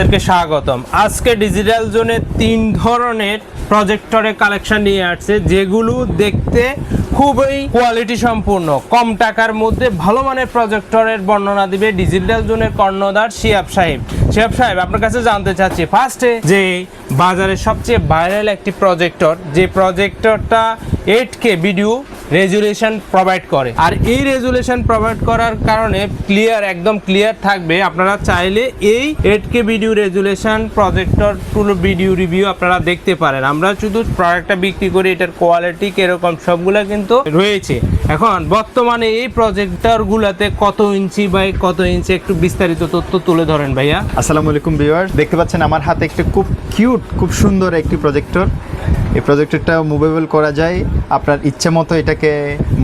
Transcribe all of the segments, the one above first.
আপনাদেরকে স্বাগতম। আজকে ডিজিটাল জোনে 3 ধরনের প্রজেক্টরের কালেকশন নিয়ে আসছে, যেগুলো দেখতে খুবই কোয়ালিটি সম্পূর্ণ, কম টাকার মধ্যে ভালো মানের প্রজেক্টরের বর্ণনা দিবে ডিজিটাল জোনের কর্ণধার শিহাব সাহেব। শিহাব সাহেব, আপনার কাছে জানতে চাচ্ছি ফার্স্টে যে বাজারের সবচেয়ে ভাইরাল একটি প্রজেক্টর, যে প্রজেক্টরটা 8K ভিডিও রেজুলেশন প্রোভাইড করে, আর এই রেজুলেশন প্রোভাইড করার কারণে একদম ক্লিয়ার থাকবে। আপনারা চাইলে এই 8K ভিডিও রেজুলেশন প্রজেক্টর পুরো ভিডিও রিভিউ আপনারা দেখতে পারেন। আমরা শুধু প্রোডাক্টটা বিক্রি করি, এটার কোয়ালিটি কিরকম সবগুলা কিন্তু রয়েছে। এখন বর্তমানে এই প্রজেক্টর গুলাতে কত ইঞ্চি বাই কত ইঞ্চি একটু বিস্তারিত তথ্য তুলে ধরেন ভাইয়া। আসসালামু আলাইকুম ভিউয়ার্স, দেখতে পাচ্ছেন আমার হাতে একটা খুব কিউট, খুব সুন্দর একটি প্রজেক্টর। এই প্রজেক্টরটা মুভেবল করা যায়, আপনার ইচ্ছে মতো এটাকে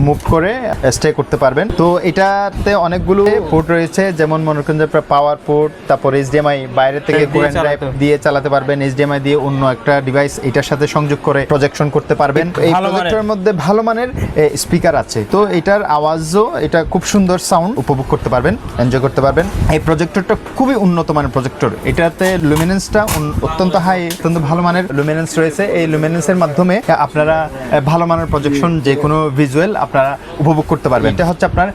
মুভ করে স্টে করতে পারবেন। তো এটাতে অনেকগুলো পোর্ট রয়েছে, যেমন মনে করেন যে পাওয়ার পোর্ট, তারপর HDMI বাইরে থেকে কারেন্ট ড্রাইভ দিয়ে চালাতে পারবেন, HDMI দিয়ে অন্য একটা ডিভাইস এটার সাথে সংযোগ করে প্রজেকশন করতে পারবেন। এই প্রজেক্টরের মধ্যে ভালো মানের স্পিকার আছে, তো এটার আওয়াজও এটা খুব সুন্দর সাউন্ড উপভোগ করতে পারবেন, এনজয় করতে পারবেন। এই প্রজেক্টরটা খুবই উন্নত মানের প্রজেক্টর। এটাতে লুমিনেন্সটা অত্যন্ত হাই, অত্যন্ত ভালো মানের লুমিনেন্স রয়েছে। এই লুমিনেন্সের মাধ্যমে আপনারা ভালো মানের প্রজেকশন, যে কোনো ভিজুয়াল আপনারা উপভোগ করতে পারবেন। এটা হচ্ছে আপনার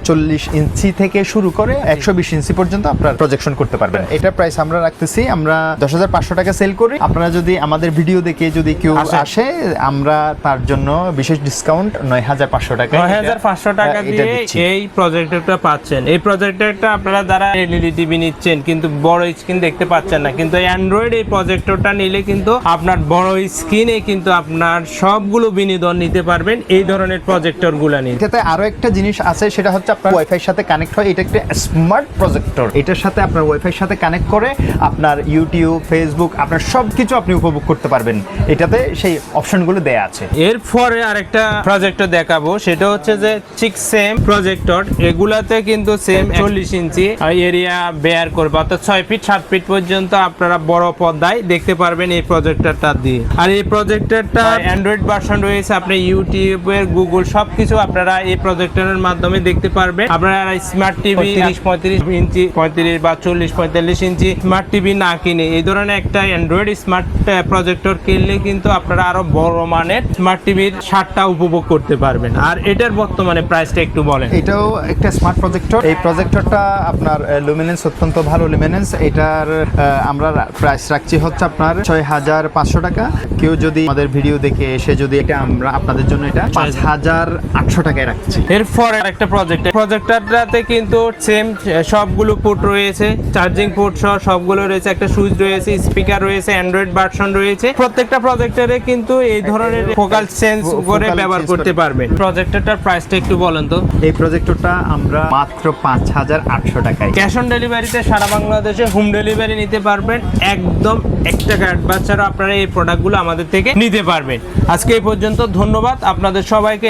40 ইঞ্চি থেকে শুরু করে 120 ইঞ্চি পর্যন্ত আপনার প্রজেকশন করতে পারবেন। এটার প্রাইস আমরা রাখতেছি, আমরা 10,500 টাকা সেল করি। আপনারা যদি আমাদের ভিডিও দেখে যদি কেউ আসে, আমরা তার জন্য বিশেষ ডিসকাউন্ট 9,500 টাকা 9,500 টাকা দিয়ে এই প্রজেক্টরটা পাচ্ছেন। এই প্রজেক্টরটা আপনারা যারা এলইডি টিভি নিচ্ছেন কিন্তু বড় স্ক্রিন দেখতে পাচ্ছেন না, কিন্তু অ্যান্ড্রয়েড এই প্রজেক্টরটা নিলে কিন্তু আপনার বড় স্ক্রিনে কিন্তু আপনার সবগুলো বিনোদন নিতে পারবেন এই ধরনের প্রজেক্টরগুলো নিয়ে। এটাতে আরো একটা জিনিস আছে, সেটা হচ্ছে আপনার ওয়াইফাই সাথে কানেক্ট হয়। এটা একটা স্মার্ট প্রজেক্টর, এটার সাথে আপনার ওয়াইফাই সাথে কানেক্ট করে আপনার ইউটিউব, ফেসবুক, আপনার সবকিছু আপনি উপভোগ করতে পারবেন। এটাতে সেই অপশনগুলো দেয়া আছে। এরপরে আরেকটা প্রজেক্টর দেখাবো, সেটা হচ্ছে যে ঠিক সেম প্রজেক্টর, এগুলাতে কিন্তু সেম 40 ইঞ্চি এরিয়া বেয়ার করবে, অর্থাৎ 6 ফিট 7 ফিট পর্যন্ত আপনারা বড় পর্দায় দেখতে পারবেন এই প্রজেক্টরটা দিয়ে। আর এই প্রজেক্টরটা অ্যান্ড্রয়েড ভার্সন রয়েছে, আপনি ইউটিউবের, গুগল সবকিছু আপনারা এই প্রজেক্টরের মাধ্যমে দেখতে পারবেন। আপনারা স্মার্ট টিভি 35 ইঞ্চি, 35 বা 40-45 ইঞ্চি স্মার্ট টিভি না কিনে এই ধরনের একটা অ্যান্ড্রয়েড স্মার্ট প্রজেক্টর কিনলে কিন্তু আপনারা আরো বড় মানের স্মার্ট টিভির স্বাদটা উপভোগ করতে পারবেন। আর এটার বর্তমানে প্রাইসটা একটু বলেন। এটাও একটা স্মার্ট প্রজেক্টর। এই প্রজেক্টরটা আপনার লুমিনেন্স অত্যন্ত ভালো লুমিনেন্স। এটার আমরা প্রাইস রাখছি হচ্ছে আপনার 6,500 টাকা। কেউ যদি আমাদের ভিডিও দেখে এসে যদি এটা, আমরা আপনাদের জন্য এটা 5,800 টাকায় রাখছি। এরপর একটা প্রজেক্টরটাতে কিন্তু সেম সবগুলো পোর্ট রয়েছে, চার্জিং পোর্ট সহ সবগুলো রয়েছে, একটা সুইচ রয়েছে, স্পিকার রয়েছে, অ্যান্ড্রয়েড ভার্সন রয়েছে। প্রত্যেকটা প্রজেক্টরে কিন্তু এই ধরনের ফোকাল চেঞ্জ করে ব্যবহার করতে পারবেন। প্রজেক্টরটার প্রাইসটা একটু বলেন তো। এই প্রজেক্টরটা আমরা মাত্র 5,800 টাকায়, ক্যাশ অন ডেলিভারিতে সারা বাংলাদেশে হোম ডেলিভারি নিতে পারবেন। একদম 1 টাকা অ্যাডভান্স ছাড়া আপনারা এই প্রোডাক্টগুলো আমাদের থেকে নিতে পারবেন। আজকে এই পর্যন্ত, ধন্যবাদ আপনাদের সবাইকে।